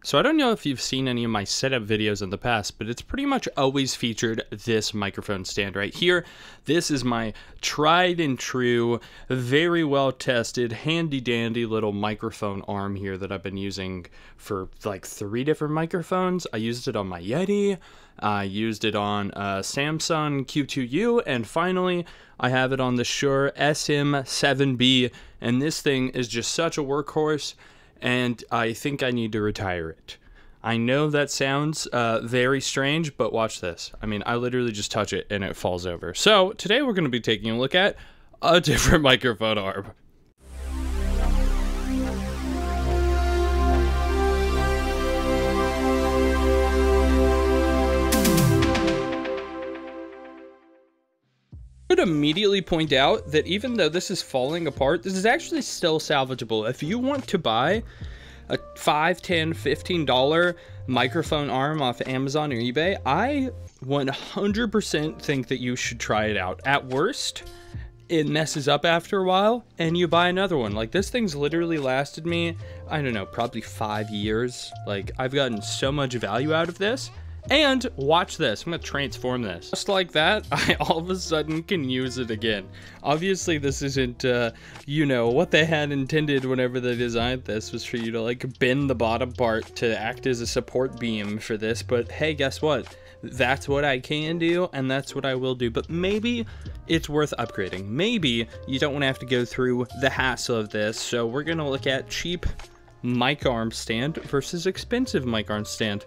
So I don't know if you've seen any of my setup videos in the past, but it's pretty much always featured this microphone stand right here. This is my tried and true, very well tested, handy dandy little microphone arm here that I've been using for like 3 different microphones. I used it on my Yeti, I used it on a Samsung Q2U, and finally I have it on the Shure SM7B, and this thing is just such a workhorse. And I think I need to retire it. I know that sounds very strange, but watch this. I mean, I literally just touch it and it falls over. So today we're going to be taking a look at a different microphone arm. I would immediately point out that even though this is falling apart, this is actually still salvageable. If you want to buy a $5, $10, $15 microphone arm off Amazon or eBay, I 100% think that you should try it out. At worst, it messes up after a while and you buy another one. Like, this thing's literally lasted me, I don't know, probably 5 years. Like, I've gotten so much value out of this. And watch this, I'm gonna transform this. Just like that, I all of a sudden can use it again. Obviously this isn't, you know, what they had intended whenever they designed this was for you to like bend the bottom part to act as a support beam for this, but hey, guess what? That's what I can do, and that's what I will do. But maybe it's worth upgrading. Maybe you don't wanna have to go through the hassle of this, so we're gonna look at cheap mic arm stand versus expensive mic arm stand.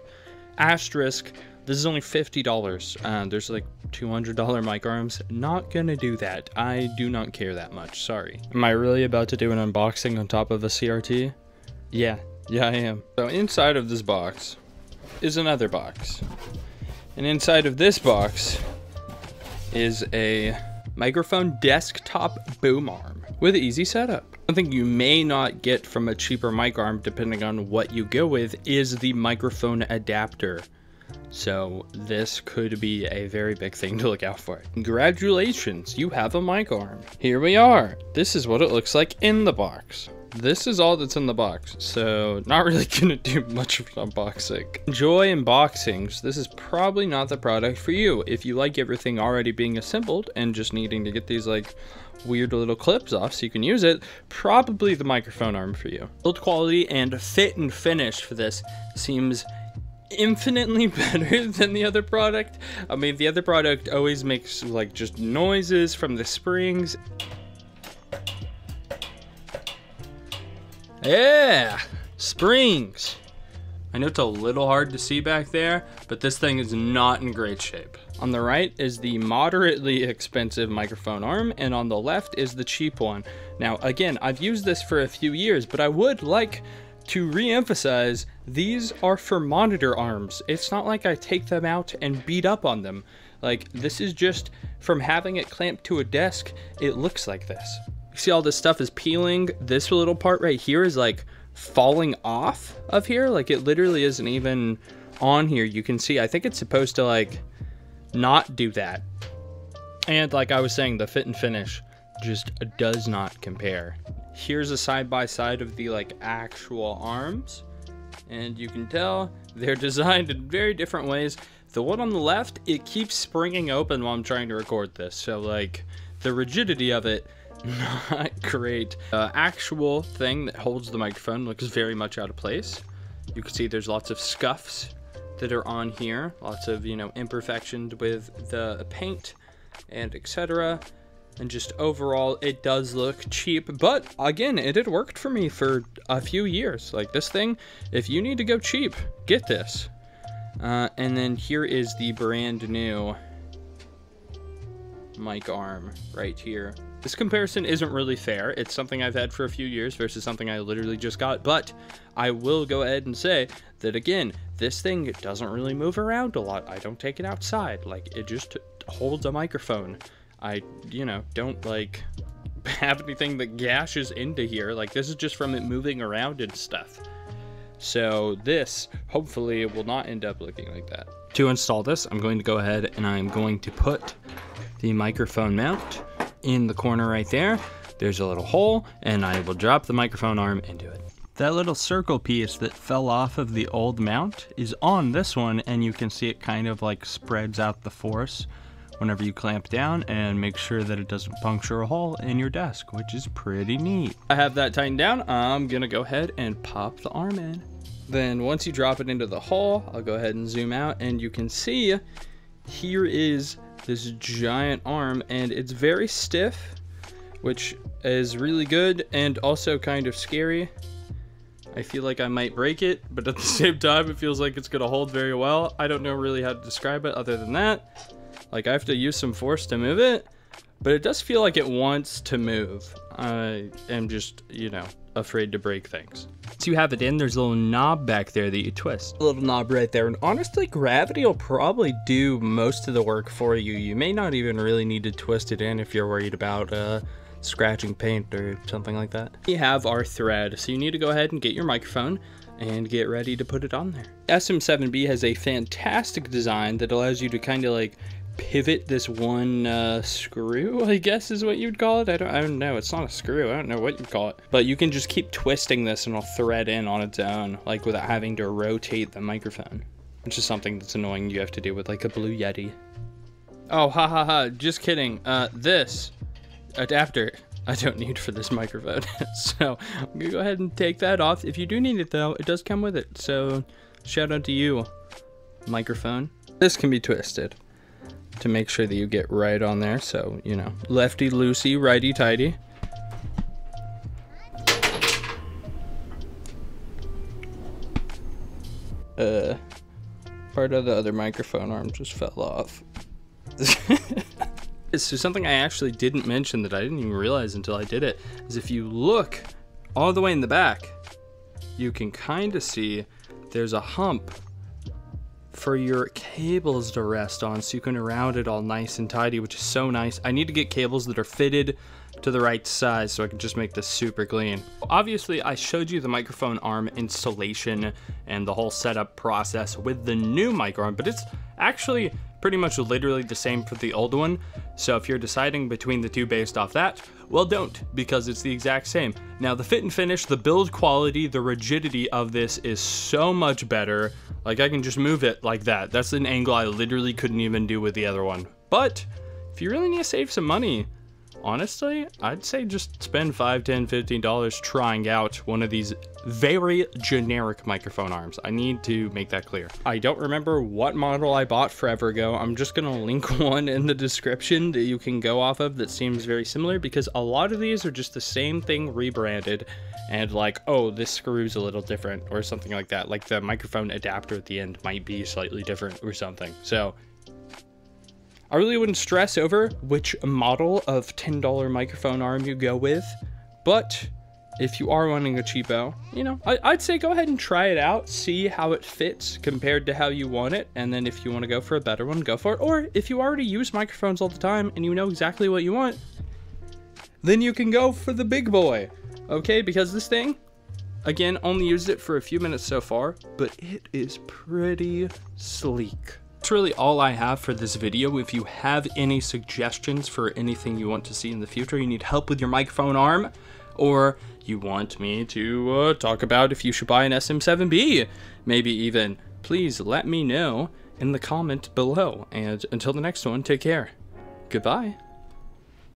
Asterisk, this is only $50. There's like $200 mic arms. Not gonna do that. I do not care that much, sorry. Am I really about to do an unboxing on top of a CRT? Yeah, I am. So inside of this box is another box. And inside of this box is a microphone desktop boom arm with easy setup. Something you may not get from a cheaper mic arm, depending on what you go with, is the microphone adapter. So this could be a very big thing to look out for. Congratulations, you have a mic arm. Here we are. This is what it looks like in the box. This is all that's in the box, so not really gonna do much of an unboxing. Enjoy unboxings. This is probably not the product for you. If you like everything already being assembled and just needing to get these like weird little clips off so you can use it, probably the microphone arm for you. Build quality and fit and finish for this seems infinitely better than the other product. I mean, the other product always makes like just noises from the springs. Yeah, springs. I know it's a little hard to see back there, but this thing is not in great shape. On the right is the moderately expensive microphone arm, and on the left is the cheap one. Now, again, I've used this for a few years, but I would like to re-emphasize, these are for monitor arms. It's not like I take them out and beat up on them. Like, this is just from having it clamped to a desk, it looks like this. You see all this stuff is peeling. This little part right here is like falling off of here. Like, it literally isn't even on here. You can see, I think it's supposed to like not do that. And like I was saying, the fit and finish just does not compare. Here's a side-by-side of the like actual arms, and you can tell they're designed in very different ways. The one on the left, it keeps springing open while I'm trying to record this, so like the rigidity of it, not great. Actual thing that holds the microphone looks very much out of place. You can see there's lots of scuffs that are on here, lots of, you know, imperfections with the paint and etc. And just overall, it does look cheap, but again, it had worked for me for a few years. Like, this thing, if you need to go cheap, get this. And then here is the brand new mic arm right here. This comparison isn't really fair. It's something I've had for a few years versus something I literally just got, but I will go ahead and say that again, this thing doesn't really move around a lot. I don't take it outside. Like, it just holds a microphone. I, you know, don't like have anything that gashes into here. Like, this is just from it moving around and stuff. So this hopefully will not end up looking like that. To install this, I'm going to go ahead and I'm going to put the microphone mount in the corner right there. There's a little hole, and I will drop the microphone arm into it. That little circle piece that fell off of the old mount is on this one, and you can see it kind of like spreads out the force whenever you clamp down and make sure that it doesn't puncture a hole in your desk, which is pretty neat. I have that tightened down. I'm gonna go ahead and pop the arm in. Then once you drop it into the hole, I'll go ahead and zoom out, and you can see here is this giant arm, and it's very stiff, which is really good and also kind of scary. I feel like I might break it, but at the same time, it feels like it's gonna hold very well. I don't know really how to describe it other than that. Like, I have to use some force to move it, but it does feel like it wants to move. I am just, you know, afraid to break things. Once you have it in, there's a little knob back there that you twist. A little knob right there, and honestly, gravity will probably do most of the work for you. You may not even really need to twist it in if you're worried about scratching paint or something like that. We have our thread, so you need to go ahead and get your microphone and get ready to put it on there. SM7B has a fantastic design that allows you to kind of like pivot this one screw, I guess is what you'd call it. I don't know, it's not a screw, I don't know what you'd call it, but you can just keep twisting this and it'll thread in on its own, like without having to rotate the microphone, which is something that's annoying you have to do with like a Blue Yeti. Oh, ha ha ha, just kidding. This adapter I don't need for this microphone. So I'm gonna go ahead and take that off. If you do need it though, it does come with it. So shout out to you, microphone. This can be twisted to make sure that you get right on there. So, you know, lefty loosey, righty tighty. Part of the other microphone arm just fell off. So something I actually didn't mention that I didn't even realize until I did it is if you look all the way in the back, you can kind of see there's a hump for your cables to rest on, so you can round it all nice and tidy, which is so nice. I need to get cables that are fitted to the right size so I can just make this super clean. Obviously, I showed you the microphone arm installation and the whole setup process with the new mic arm, but it's actually pretty much literally the same for the old one. So if you're deciding between the two based off that, well, don't, because it's the exact same. Now, the fit and finish, the build quality, the rigidity of this is so much better. Like, I can just move it like that. That's an angle I literally couldn't even do with the other one. But if you really need to save some money, honestly, I'd say just spend $5, $10, $15 trying out one of these very generic microphone arms. I need to make that clear. I don't remember what model I bought forever ago. I'm just gonna link one in the description that you can go off of that seems very similar, because a lot of these are just the same thing rebranded and like, oh, this screw's a little different or something like that. Like the microphone adapter at the end might be slightly different or something. So I really wouldn't stress over which model of $10 microphone arm you go with, but if you are wanting a cheapo, you know, I'd say go ahead and try it out, see how it fits compared to how you want it, and then if you want to go for a better one, go for it. Or if you already use microphones all the time and you know exactly what you want, then you can go for the big boy, okay? Because this thing, again, only used it for a few minutes so far, but it is pretty sleek. That's really all I have for this video. If you have any suggestions for anything you want to see in the future, you need help with your microphone arm, or you want me to talk about if you should buy an SM7B, maybe even, please let me know in the comment below. And until the next one, take care. Goodbye.